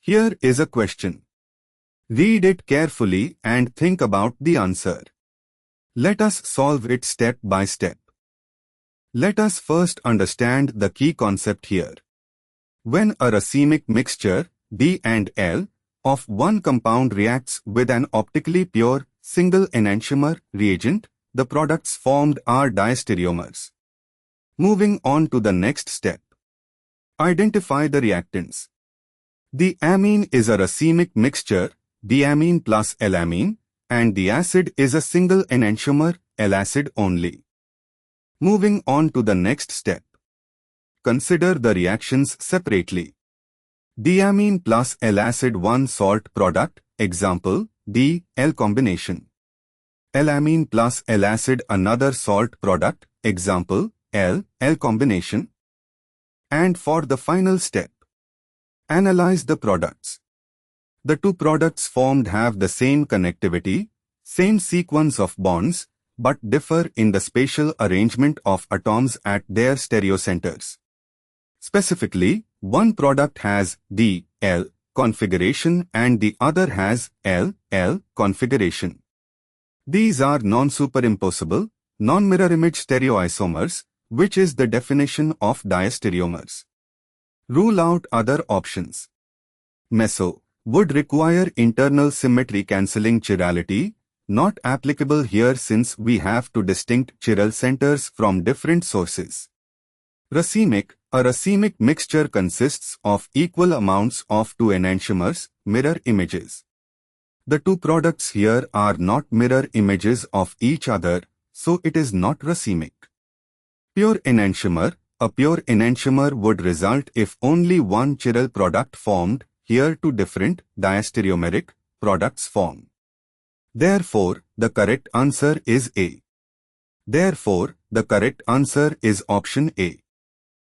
Here is a question. Read it carefully and think about the answer. Let us solve it step by step. Let us first understand the key concept here. When a racemic mixture, D and L, of one compound reacts with an optically pure, single enantiomer reagent, the products formed are diastereomers. Moving on to the next step. Identify the reactants. The amine is a racemic mixture, diamine plus L-amine, and the acid is a single enantiomer, L-acid only. Moving on to the next step. Consider the reactions separately. Diamine plus L-acid one salt product, example, D-L combination. L-amine plus L-acid another salt product, example, L-L combination. And for the final step, analyze the products. The two products formed have the same connectivity, same sequence of bonds, but differ in the spatial arrangement of atoms at their stereocenters. Specifically, one product has D-L configuration and the other has L-L configuration. These are non-superimposable, non-mirror image stereoisomers, which is the definition of diastereomers. Rule out other options. Meso would require internal symmetry cancelling chirality, not applicable here since we have two distinct chiral centers from different sources. Racemic, a racemic mixture consists of equal amounts of two enantiomers, mirror images. The two products here are not mirror images of each other, so it is not racemic. Pure enantiomer, a pure enantiomer would result if only one chiral product formed, here two different diastereomeric products form. Therefore, the correct answer is A. Therefore, the correct answer is option A.